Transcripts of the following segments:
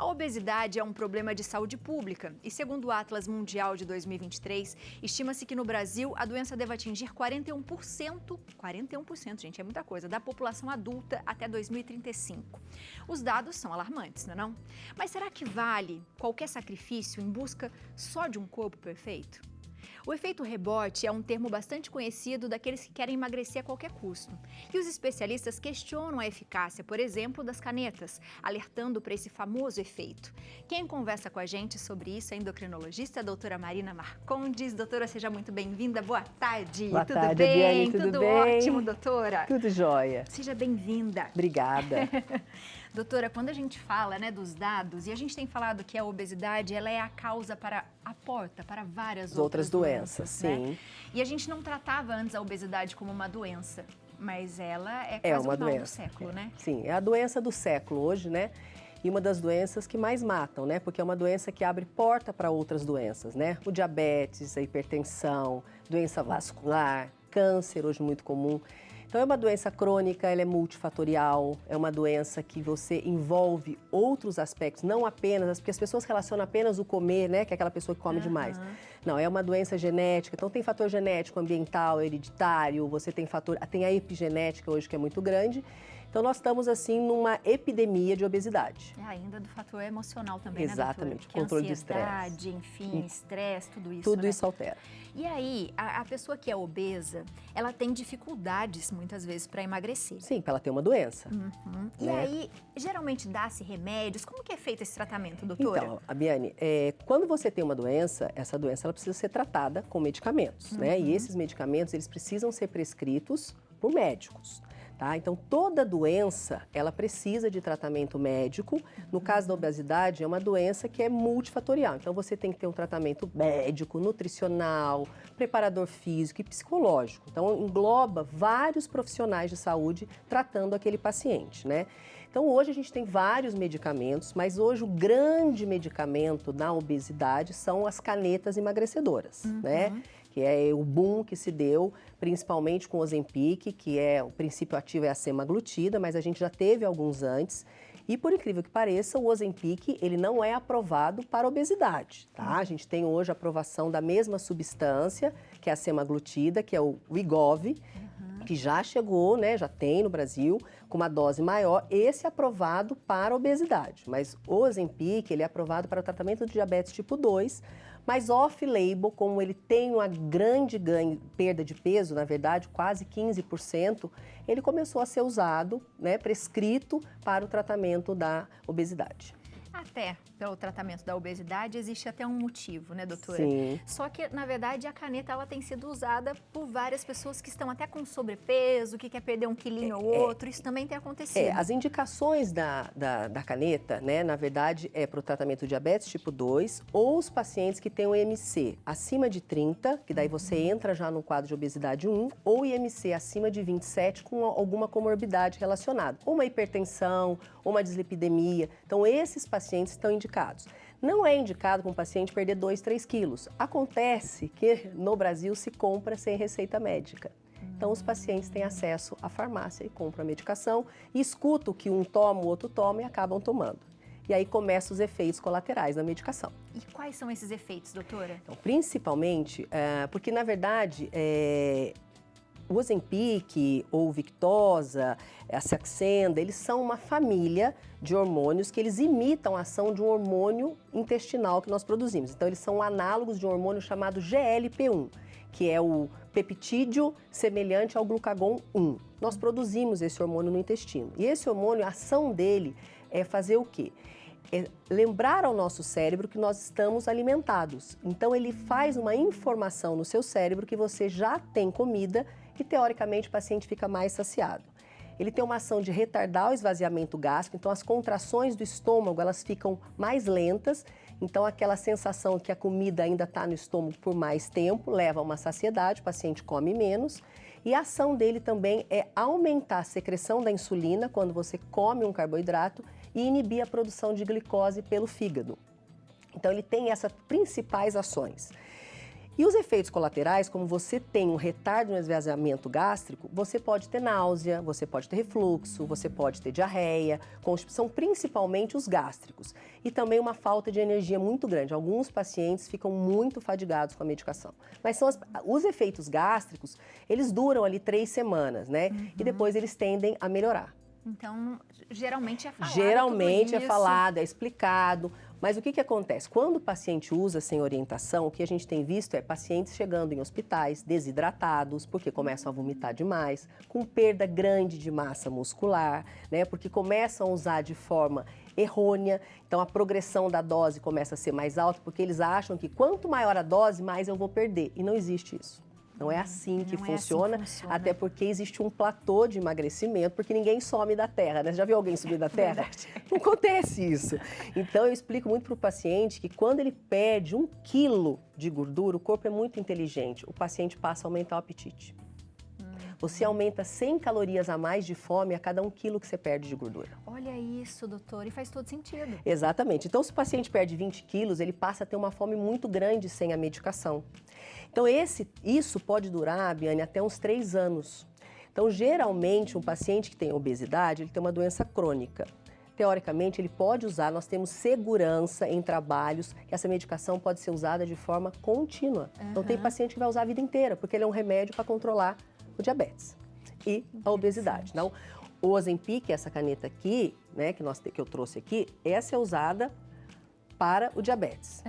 A obesidade é um problema de saúde pública e, segundo o Atlas Mundial de 2023, estima-se que no Brasil a doença deve atingir 41%, gente, é muita coisa, da população adulta até 2035. Os dados são alarmantes, não é não? Mas será que vale qualquer sacrifício em busca só de um corpo perfeito? O efeito rebote é um termo bastante conhecido daqueles que querem emagrecer a qualquer custo. E os especialistas questionam a eficácia, por exemplo, das canetas, alertando para esse famoso efeito. Quem conversa com a gente sobre isso é a endocrinologista, a doutora Marina Marcondes. Doutora, seja muito bem-vinda. Boa tarde. Boa tudo tarde, bem? Biane, tudo bem? Ótimo, doutora. Tudo jóia. Seja bem-vinda. Obrigada. Doutora, quando a gente fala, dos dados, e a gente tem falado que a obesidade ela é a causa a porta para várias outras doenças, sim. né? E a gente não tratava antes a obesidade como uma doença, mas ela é quase uma o mal do doença. século, né? Sim, é a doença do século hoje, né? E uma das doenças que mais matam, né? Porque é uma doença que abre porta para outras doenças, né? O diabetes, a hipertensão, doença vascular, câncer, hoje muito comum. Então, é uma doença crônica, ela é multifatorial, é uma doença que você envolve outros aspectos, não apenas, porque as pessoas relacionam apenas o comer, né, que é aquela pessoa que come demais. Não, é uma doença genética, então tem fator genético, ambiental, hereditário, você tem a epigenética hoje que é muito grande. Então, nós estamos, assim, numa epidemia de obesidade. Ainda do fator emocional também, Exatamente, né, doutora? controle de estresse. Enfim, estresse, tudo isso, Tudo né? isso altera. E aí, a pessoa que é obesa, ela tem dificuldades, muitas vezes, para emagrecer. Sim, para ela ter uma doença. E aí, geralmente dá-se remédios? Como que é feito esse tratamento, doutora? Então, Biane, quando você tem uma doença, essa doença ela precisa ser tratada com medicamentos, né? E esses medicamentos, eles precisam ser prescritos por médicos. Tá? Então, toda doença, ela precisa de tratamento médico. No caso da obesidade, é uma doença que é multifatorial. Então, você tem que ter um tratamento médico, nutricional, preparador físico e psicológico. Então, engloba vários profissionais de saúde tratando aquele paciente, né? Então, hoje a gente tem vários medicamentos, mas hoje o grande medicamento na obesidade são as canetas emagrecedoras, né? Que é o boom que se deu, principalmente com o Ozempic, que o princípio ativo é a semaglutida, mas a gente já teve alguns antes. E por incrível que pareça, o Ozempic, ele não é aprovado para obesidade, tá? A gente tem hoje a aprovação da mesma substância, que é a semaglutida, que é o Wegovy, que já chegou, né, já tem no Brasil, com uma dose maior, esse é aprovado para obesidade. Mas o Ozempic, ele é aprovado para o tratamento de diabetes tipo 2, mas off-label, como ele tem uma grande perda de peso, na verdade, quase 15%, ele começou a ser usado, né, prescrito para o tratamento da obesidade. Até pelo tratamento da obesidade existe até um motivo, né, doutora? Sim. Só que, na verdade, a caneta ela tem sido usada por várias pessoas que estão até com sobrepeso, que quer perder um quilinho ou outro, isso também tem acontecido. As indicações da caneta, né, na verdade, é para o tratamento de diabetes tipo 2 ou os pacientes que têm o IMC acima de 30, que daí você entra já no quadro de obesidade 1, ou IMC acima de 27 com alguma comorbidade relacionada, ou uma hipertensão, ou uma dislipidemia. Então, esses pacientes estão indicados. Não é indicado para um paciente perder 2, 3 quilos. Acontece que no Brasil se compra sem receita médica. Então, os pacientes têm acesso à farmácia e compram a medicação e escutam que um toma, o outro toma e acabam tomando. E aí começam os efeitos colaterais da medicação. E quais são esses efeitos, doutora? Então, principalmente, porque na verdade, o Ozempic ou Victoza, a Saxenda, eles são uma família de hormônios que eles imitam a ação de um hormônio intestinal que nós produzimos. Então, eles são análogos de um hormônio chamado GLP-1, que é o peptídeo semelhante ao glucagon 1. Nós produzimos esse hormônio no intestino. E esse hormônio, a ação dele é fazer o quê? É lembrar ao nosso cérebro que nós estamos alimentados. Então, ele faz uma informação no seu cérebro que você já tem comida e, teoricamente, o paciente fica mais saciado. Ele tem uma ação de retardar o esvaziamento gástrico, então as contrações do estômago, elas ficam mais lentas, então aquela sensação que a comida ainda está no estômago por mais tempo, leva a uma saciedade, o paciente come menos. E a ação dele também é aumentar a secreção da insulina quando você come um carboidrato e inibir a produção de glicose pelo fígado. Então ele tem essas principais ações. E os efeitos colaterais, como você tem um retardo no esvaziamento gástrico, você pode ter náusea, você pode ter refluxo, você pode ter diarreia, constipação, principalmente os gástricos. E também uma falta de energia muito grande. Alguns pacientes ficam muito fadigados com a medicação. Mas são os efeitos gástricos, eles duram ali 3 semanas, né? E depois eles tendem a melhorar. Então, geralmente é falado. Geralmente é falado, é explicado. Mas o que acontece? Quando o paciente usa sem orientação, o que a gente tem visto é pacientes chegando em hospitais desidratados, porque começam a vomitar demais, com perda grande de massa muscular, né? Porque começam a usar de forma errônea. Então, a progressão da dose começa a ser mais alta, porque eles acham que quanto maior a dose, mais eu vou perder. E não existe isso. Não é assim que funciona, até porque existe um platô de emagrecimento, porque ninguém some da terra, né? Você já viu alguém subir da terra? Não acontece isso. Então, eu explico muito para o paciente que quando ele perde 1 quilo de gordura, o corpo é muito inteligente, o paciente passa a aumentar o apetite. Você aumenta 100 calorias a mais de fome a cada 1 quilo que você perde de gordura. Olha isso, doutor, e faz todo sentido. Exatamente. Então, se o paciente perde 20 quilos, ele passa a ter uma fome muito grande sem a medicação. Então, isso pode durar, Biane, até uns 3 anos. Então, geralmente, um paciente que tem obesidade, ele tem uma doença crônica. Teoricamente, ele pode usar, nós temos segurança em trabalhos que essa medicação pode ser usada de forma contínua. Então, tem paciente que vai usar a vida inteira, porque ele é um remédio para controlar o diabetes e a obesidade. Então, o Ozempic, essa caneta aqui, né, que eu trouxe aqui, essa é usada para o diabetes.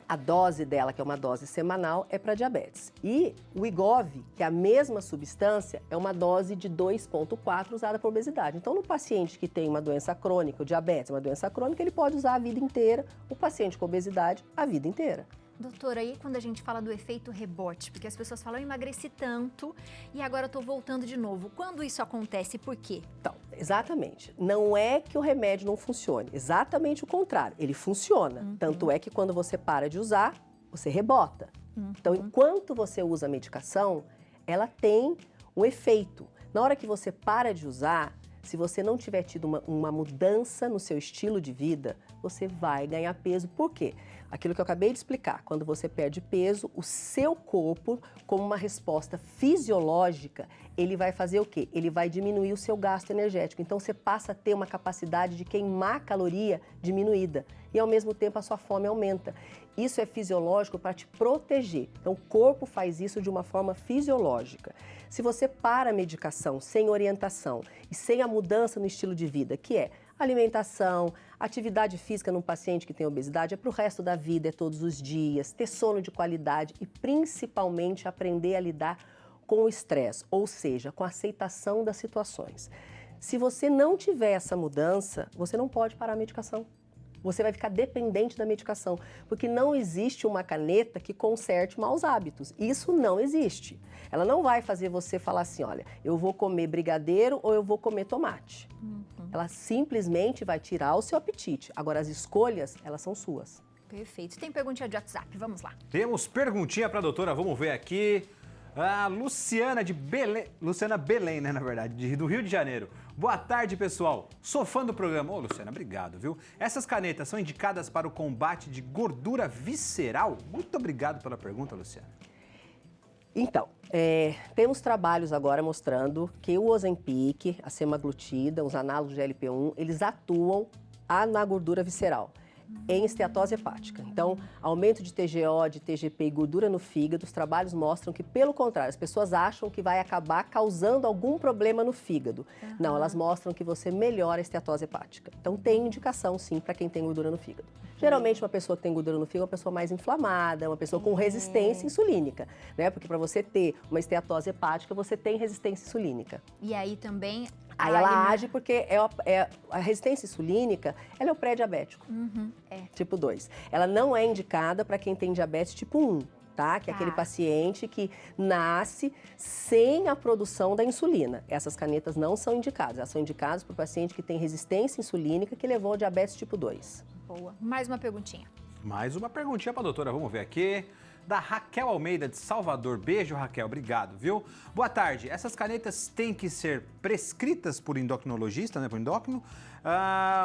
A dose dela, que é uma dose semanal, é para diabetes. E o Wegovy, que é a mesma substância, é uma dose de 2,4 usada para obesidade. Então, no paciente que tem uma doença crônica, o diabetes é uma doença crônica, ele pode usar a vida inteira, o paciente com obesidade, a vida inteira. Doutora, aí quando a gente fala do efeito rebote, porque as pessoas falam, eu emagreci tanto e agora eu tô voltando de novo. Quando isso acontece, por quê? Então, exatamente. Não é que o remédio não funcione, exatamente o contrário. Ele funciona. Tanto é que quando você para de usar, você rebota. Então, enquanto você usa a medicação, ela tem um efeito. Na hora que você para de usar, se você não tiver tido uma mudança no seu estilo de vida, você vai ganhar peso. Por quê? Aquilo que eu acabei de explicar, quando você perde peso, o seu corpo, como uma resposta fisiológica, ele vai fazer o quê? Ele vai diminuir o seu gasto energético. Então, você passa a ter uma capacidade de queimar caloria diminuída e, ao mesmo tempo, a sua fome aumenta. Isso é fisiológico para te proteger. Então, o corpo faz isso de uma forma fisiológica. Se você para a medicação sem orientação e sem a mudança no estilo de vida, que é alimentação, atividade física num paciente que tem obesidade, é para o resto da vida, é todos os dias, ter sono de qualidade e, principalmente, aprender a lidar com o estresse, ou seja, com a aceitação das situações. Se você não tiver essa mudança, você não pode parar a medicação. Você vai ficar dependente da medicação, porque não existe uma caneta que conserte maus hábitos. Isso não existe. Ela não vai fazer você falar assim, olha, eu vou comer brigadeiro ou eu vou comer tomate. Ela simplesmente vai tirar o seu apetite. Agora, as escolhas, elas são suas. Perfeito. Tem perguntinha de WhatsApp, vamos lá. Temos perguntinha para a doutora, vamos ver aqui. A Luciana de Belém, Luciana Belém, né, na verdade, do Rio de Janeiro. Boa tarde, pessoal. Sou fã do programa. Ô, Luciana, obrigado, viu? Essas canetas são indicadas para o combate de gordura visceral? Muito obrigado pela pergunta, Luciana. Então, temos trabalhos agora mostrando que o Ozempic, a semaglutida, os análogos de GLP-1, eles atuam na gordura visceral, em esteatose hepática. Então, aumento de TGO, de TGP e gordura no fígado, os trabalhos mostram que, pelo contrário, as pessoas acham que vai acabar causando algum problema no fígado. Não, elas mostram que você melhora a esteatose hepática. Então, tem indicação, sim, para quem tem gordura no fígado. Geralmente, uma pessoa que tem gordura no fígado é uma pessoa mais inflamada, uma pessoa com resistência insulínica, né? Porque para você ter uma esteatose hepática, você tem resistência insulínica. E aí também... Aí ela age porque a resistência insulínica, ela é o pré-diabético, tipo 2. Ela não é indicada para quem tem diabetes tipo 1, tá? Que é aquele paciente que nasce sem a produção da insulina. Essas canetas não são indicadas, elas são indicadas para o paciente que tem resistência insulínica que levou ao diabetes tipo 2. Boa. Mais uma perguntinha. Mais uma perguntinha para a doutora, vamos ver aqui. da Raquel Almeida, de Salvador. Beijo, Raquel, obrigado, viu? Boa tarde. Essas canetas têm que ser prescritas por endocrinologista, né, por endócrino,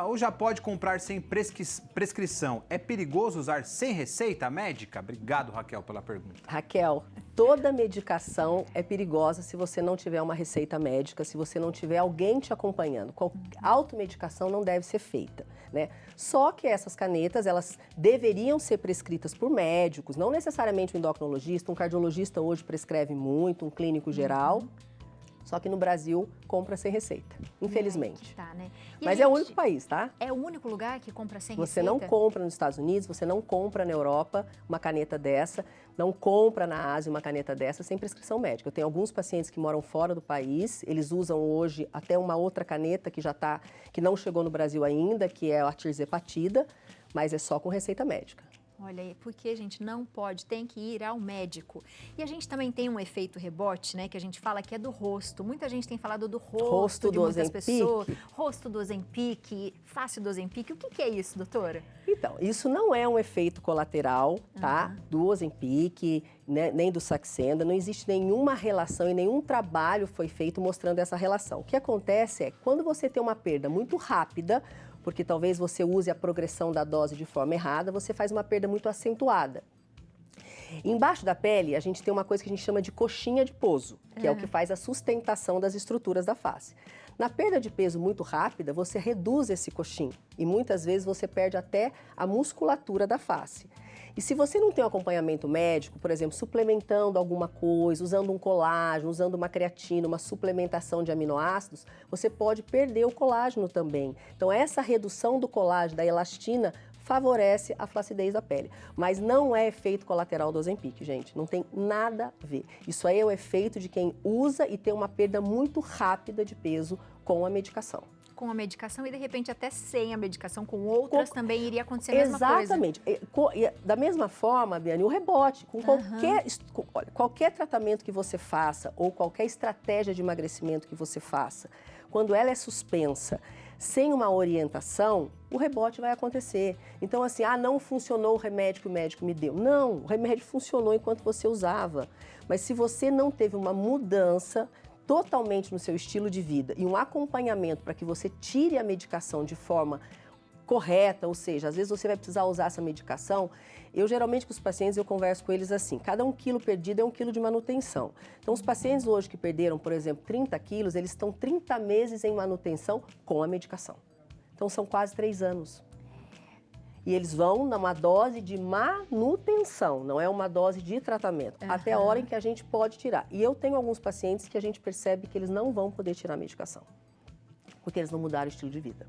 ou já pode comprar sem prescrição? É perigoso usar sem receita médica? Obrigado, Raquel, pela pergunta. Raquel, toda medicação é perigosa se você não tiver uma receita médica, se você não tiver alguém te acompanhando. Automedicação não deve ser feita, né? Só que essas canetas, elas deveriam ser prescritas por médicos, não necessariamente um endocrinologista, um cardiologista hoje prescreve muito, um clínico geral. Só que no Brasil, compra sem receita, infelizmente. Tá, né? Mas é o único país, tá? É o único lugar que compra sem Você receita? não compra nos Estados Unidos, você não compra na Europa uma caneta dessa, não compra na Ásia uma caneta dessa sem prescrição médica. Eu tenho alguns pacientes que moram fora do país, eles usam hoje até uma outra caneta que não chegou no Brasil ainda, que é a tirzepatida, mas é só com receita médica. Olha aí, porque, gente, não pode, tem que ir ao médico. E a gente também tem um efeito rebote, né, que a gente fala que é do rosto. Muita gente tem falado do rosto de muitas pessoas. Rosto do Ozempic, face do Ozempic. O que é isso, doutora? Então, isso não é um efeito colateral, tá? Do Ozempic, né, nem do Saxenda. Não existe nenhuma relação e nenhum trabalho foi feito mostrando essa relação. O que acontece é, quando você tem uma perda muito rápida, porque talvez você use a progressão da dose de forma errada, você faz uma perda muito acentuada. Embaixo da pele, a gente tem uma coisa que a gente chama de coxinha de pouso, que é o que faz a sustentação das estruturas da face. Na perda de peso muito rápida, você reduz esse coxim e muitas vezes você perde até a musculatura da face. E se você não tem um acompanhamento médico, por exemplo, suplementando alguma coisa, usando um colágeno, usando uma creatina, uma suplementação de aminoácidos, você pode perder o colágeno também. Então, essa redução do colágeno, da elastina, favorece a flacidez da pele. Mas não é efeito colateral do Ozempic, gente. Não tem nada a ver. Isso aí é o efeito de quem usa e tem uma perda muito rápida de peso com a medicação. Com a medicação e, de repente, até sem a medicação, com outras também iria acontecer a mesma coisa. Exatamente. Da mesma forma, Biane, o rebote, com qualquer tratamento que você faça ou qualquer estratégia de emagrecimento que você faça, quando ela é suspensa, sem uma orientação, o rebote vai acontecer. Então, assim, não funcionou o remédio que o médico me deu. Não, o remédio funcionou enquanto você usava. Mas se você não teve uma mudança totalmente no seu estilo de vida e um acompanhamento para que você tire a medicação de forma correta, ou seja, às vezes você vai precisar usar essa medicação. Eu geralmente com os pacientes eu converso com eles assim, cada 1 quilo perdido é 1 quilo de manutenção. Então os pacientes hoje que perderam, por exemplo, 30 quilos, eles estão 30 meses em manutenção com a medicação. Então são quase 3 anos. E eles vão numa dose de manutenção, não é uma dose de tratamento, até a hora em que a gente pode tirar. E eu tenho alguns pacientes que a gente percebe que eles não vão poder tirar a medicação, porque eles não mudaram o estilo de vida.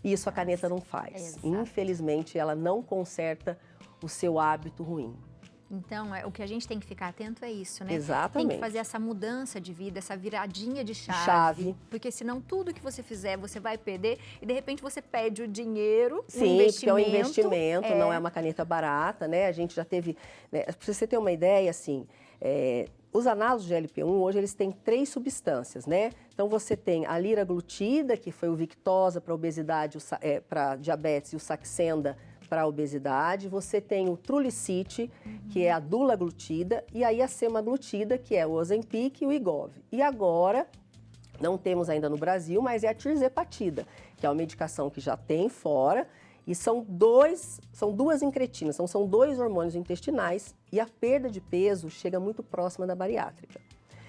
E isso a caneta não faz. Exato. Infelizmente, ela não conserta o seu hábito ruim. Então, o que a gente tem que ficar atento é isso, né? Exatamente. Tem que fazer essa mudança de vida, essa viradinha de chave. Porque senão tudo que você fizer, você vai perder e de repente você perde o dinheiro, o investimento. Sim, porque é um investimento, não é uma caneta barata, né? A gente já teve... Né? Para você ter uma ideia, assim, os análogos de GLP-1, hoje, eles têm 3 substâncias, né? Então, você tem a liraglutida, que foi o Victoza para obesidade, para diabetes, e o Saxenda para a obesidade, você tem o Trulicity, que é a dulaglutida, e aí a semaglutida, que é o Ozempic e o Wegovy. E agora, não temos ainda no Brasil, mas é a tirzepatida, que é uma medicação que já tem fora, e são duas incretinas, são 2 hormônios intestinais, e a perda de peso chega muito próxima da bariátrica.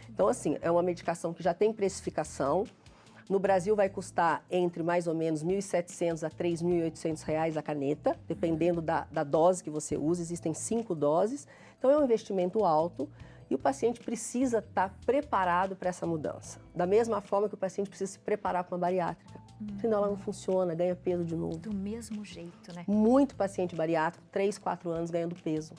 Então, assim, é uma medicação que já tem precificação. No Brasil vai custar entre mais ou menos R$ 1.700 a R$ 3.800 a caneta, dependendo da dose que você usa, existem 5 doses. Então é um investimento alto e o paciente precisa estar preparado para essa mudança. Da mesma forma que o paciente precisa se preparar com a bariátrica, senão ela não funciona, ganha peso de novo. Do mesmo jeito, né? Muito paciente bariátrico, 3, 4 anos ganhando peso.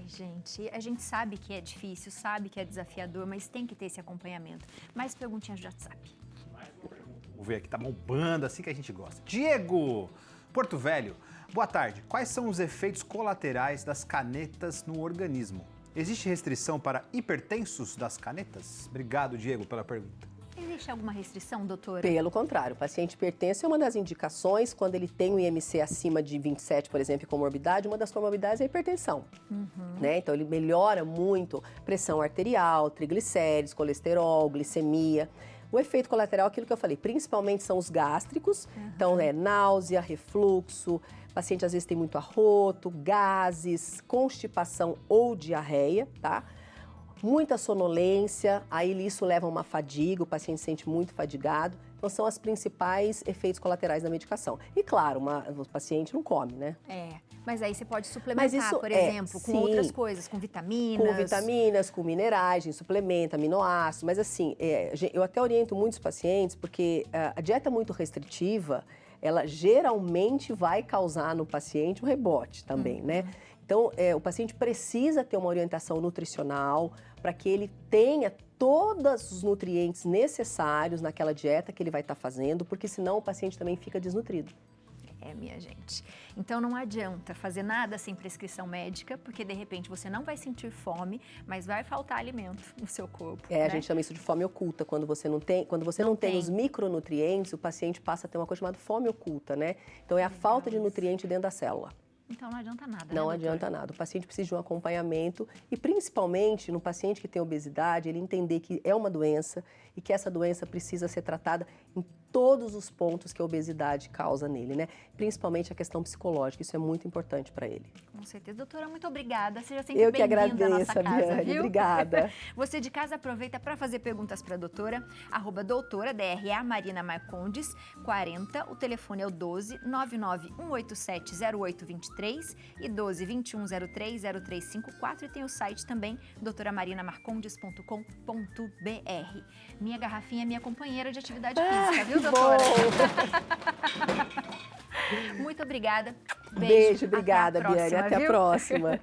Gente, a gente sabe que é difícil, sabe que é desafiador, mas tem que ter esse acompanhamento. Mais perguntinhas de WhatsApp. Vamos ver aqui, tá bombando, assim que a gente gosta. Diego, Porto Velho, boa tarde. Quais são os efeitos colaterais das canetas no organismo? Existe restrição para hipertensos das canetas? Obrigado, Diego, pela pergunta. existir alguma restrição, doutora? Pelo contrário, o paciente hipertenso é uma das indicações, quando ele tem um IMC acima de 27, por exemplo, e comorbidade, uma das comorbidades é a hipertensão. Né? Então, ele melhora muito pressão arterial, triglicéridos, colesterol, glicemia. O efeito colateral, aquilo que eu falei, principalmente são os gástricos, então é náusea, refluxo, o paciente às vezes tem muito arroto, gases, constipação ou diarreia, tá? Muita sonolência, aí isso leva a uma fadiga, o paciente se sente muito fadigado. Então, são os principais efeitos colaterais da medicação. E, claro, o paciente não come, né? Mas aí você pode suplementar, por exemplo, com outras coisas, com vitaminas. Com vitaminas, com minerais, a gente suplementa, aminoácidos. Mas, assim, eu até oriento muitos pacientes, porque a dieta muito restritiva, ela geralmente vai causar no paciente um rebote também, né? Então, o paciente precisa ter uma orientação nutricional para que ele tenha todos os nutrientes necessários naquela dieta que ele vai estar fazendo, porque senão o paciente também fica desnutrido. Minha gente. Então não adianta fazer nada sem prescrição médica, porque de repente você não vai sentir fome, mas vai faltar alimento no seu corpo. A gente chama isso de fome oculta. Quando você não tem, os micronutrientes, o paciente passa a ter uma coisa chamada fome oculta, né? Então é a falta de nutriente dentro da célula. Então não adianta nada, Não adianta nada. O paciente precisa de um acompanhamento e, principalmente, no paciente que tem obesidade, ele entender que é uma doença e que essa doença precisa ser tratada em todos os pontos que a obesidade causa nele, né? Principalmente a questão psicológica, isso é muito importante para ele. Com certeza. Doutora, muito obrigada. Seja sempre bem-vinda à nossa casa, Biane, viu? Obrigada. Você de casa aproveita para fazer perguntas para a doutora, @doutora, DRA, Marina Marcondes, 40, o telefone é o 12 99187 0823 e 12 2103 0354 e tem o site também, doutoramarinamarcondes.com.br. Minha garrafinha é minha companheira de atividade física, viu, doutora? Muito obrigada. Beijo, obrigada, Biane. Até a próxima.